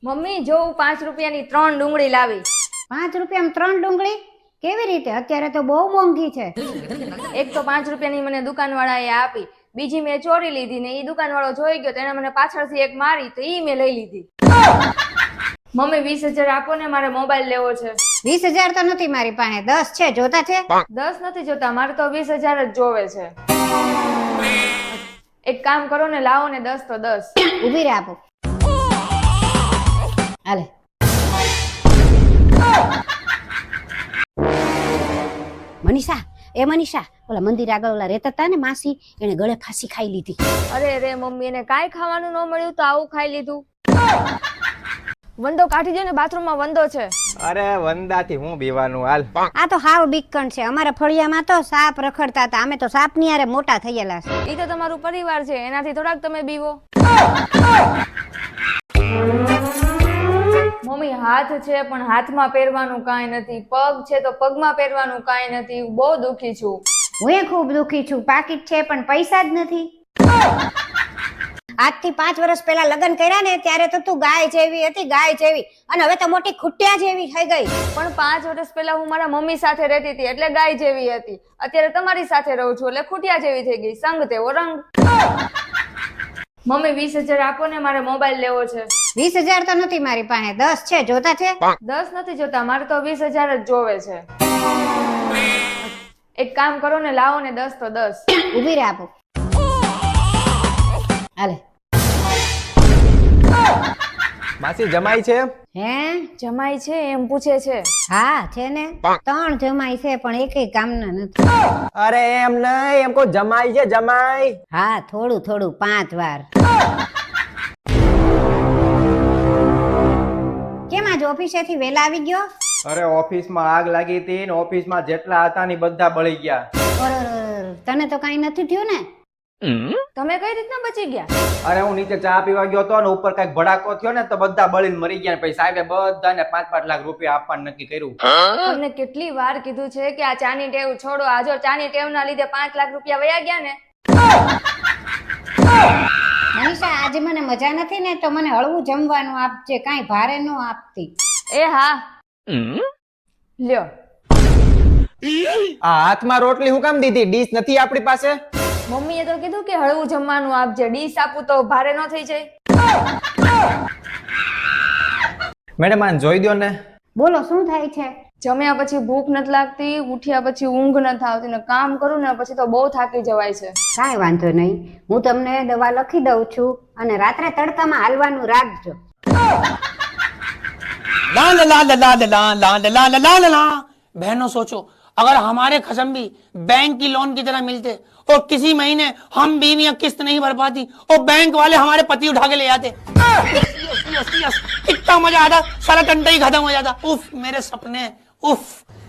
Mummy જો હું 5 રૂપિયાની 3 ડુંગળી લાવી. 5 રૂપિયામાં 3 ડુંગળી? કેવી રીતે? અત્યારે તો બહુ મોંઘી છે. એક તો 5 રૂપિયાની મને દુકાનવાળાએ આપી, બીજી મેં ચોરી લીધી ને એ દુકાનવાળો જોઈ ગયો તો એને મને પાછળથી એક મારી તો ઈ મેં લઈ લીધી. મમ્મી 20,000 આપો ને, મારે મોબાઈલ લેવો છે. 20,000 તો નથી મારી પાસે, 10 છે. જોતા છે? 10 નથી જોતા, મારે તો 20,000 જ જોવે છે. એક કામ કરો ને, લાવો ને 10 તો 10. ઊભી રહે, આપો. હાલે. મનીષા, એ મનીષા, ઓલા મંદિર આગળ ઓલા રહેતા હતા ને માસી, એને ગળે ફાંસી ખાઈ લીધી. અરે રે મમ્મી, એને કાંઈ ખાવાનું ન મળ્યું તો આવું ખાઈ લીધું. વંદો કાઢી દો ને, બાથરૂમમાં વંદો છે. અરે વંદાથી હું બીવાનું હાલ. આ તો હાવ બીકણ છે. અમારા ફળિયામાં તો સાપ રખડતા હતા, અમે તો સાપ ની હારે મોટા થયેલા છે. ઈ તો તમારું પરિવાર છે, એનાથી થોડાક તમે બીવો. મમ્મી હાથ છે પણ હાથમાં પહેરવાનું કાંઈ નથી, પગ છે તો પગમાં પહેરવાનું કાંઈ નથી. બહુ દુખી છું. હું ખૂબ દુખી છું. પાકીટ છે પણ પૈસા જ નથી. આજથી 5 વર્ષ પહેલા લગ્ન કર્યા ને ત્યારે તો તું ગાય જેવી હતી, ગાય જેવી, અને હવે તો મોટી ખુટ્ટિયા જેવી થઈ ગઈ. પણ 5 વર્ષ પહેલા હું મારા મમ્મી સાથે રહેતી હતી એટલે ગાય જેવી હતી. અત્યારે તમારી સાથે રહું છું એટલે ખુટિયા જેવી થઈ ગઈ. સંગ તેવો રંગ. મમ્મી 20,000 આપો ને, મારે મોબાઈલ લેવો છે. 20,000 તો નથી મારી પાસે, 10 છે. જોતા છે? 10 નથી જોતા, મારે તો 20,000 જ જોવે છે. એક કામ કરો ને, લાવો ને 10 તો 10. ઊભી રહે, આપો. હાલે. માસી જમાઈ છે? હે? જમાઈ છે એમ પૂછે છે? હા છે ને, 3 જમાઈ છે પણ એકેય કામના નથી. અરે એમ નહીં, એમ કો જમાઈ છે, જમાઈ. હા, થોડું થોડું 5 વાર. કેમ આજ ઓફિસેથી વેલા આવી ગયો? અરે ઓફિસમાં આગ લાગી હતી ને ઓફિસમાં જેટલા હતા ને બધા બળી ગયા. તને તો કઈ નથી થયું ને? તમે કઈ રીતના બચી ગયા? અરે હું નીચે ચા પીવા ગયો હતો ને ઉપર કઈક ભડાકો થયો ને તો બધા બળીને મરી ગયા. પછી સાહેબે બધાને 5-5 લાખ રૂપિયા આપવાનું નક્કી કર્યું. તમને કેટલી વાર કીધું છે કે આ ચાની ટેવ છોડો. આ જો ચાની ટેવના લીધે 5 લાખ રૂપિયા વયા ગયા ને. મનીષા, આજે મને મજા નથી ને તો મને હળવું જમવાનું આપજે, કાંઈ ભારે ન આપતી. એ હા, લ્યો. આ હાથમાં રોટલી હું કામ દીધી? ડીશ નથી આપણી પાસે? મમ્મીએ તો કીધું કે હળવું જમવાનું આપજે, ડીશ આપું તો ભારે ન થઈ જાય. મેડમ આને જોઈ દો ને. બોલો, શું થાય છે? જમ્યા પછી ભૂખ નથી લાગતી, ઉઠ્યા પછી ઊંઘ નથી આવતી ને કામ કરું ને પછી તો બહુ થાકી જવાય છે. કાંઈ વાંધો નહીં, હું તમને દવા લખી દઉં છું અને રાત્રે તડકામાં હાલવાનું રાખજો. ला ला ला ला ला ला ला ला ला ला ला। बहनों सोचो, अगर हमारे खसम भी बैंक की लोन की तरह मिलते और किसी महीने हम बीवी किस्त नहीं भर पाती और बैंक वाले हमारे पति उठा के ले जाते, कितना मजा आता, सारा टंटा ही खत्म हो जाता। उफ मेरे सपने, उफ।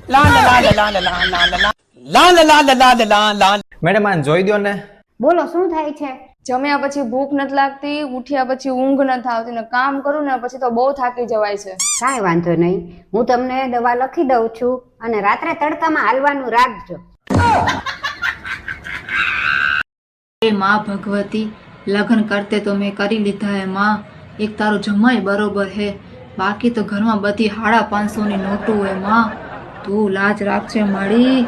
ला ला ला ला ला ला ला ला ला ला ला ला ला ला ला। મેડમ આને જોઈ દો ને. બોલો, શું થાય છે? જમ્યા પછી ભૂખ નથી લાગતી, ઉઠ્યા પછી ઊંઘ નથી આવતી ને કામ કરું ને પછી તો બહુ થાકી જવાય છે. કાંઈ વાંધો નહીં, હું તમને દવા લખી દઉં છું અને રાત્રે તડકામાં હાલવાનું રાખજો. એ માં ભગવતી, લગ્ન કરતે તો મેં કરી લીધા હે માં. એક તારો જમાઈ બરોબર હે, બાકી તો ઘરમાં બધી 550 ની નોટો હે માં. તું લાજ રાખજે મારી.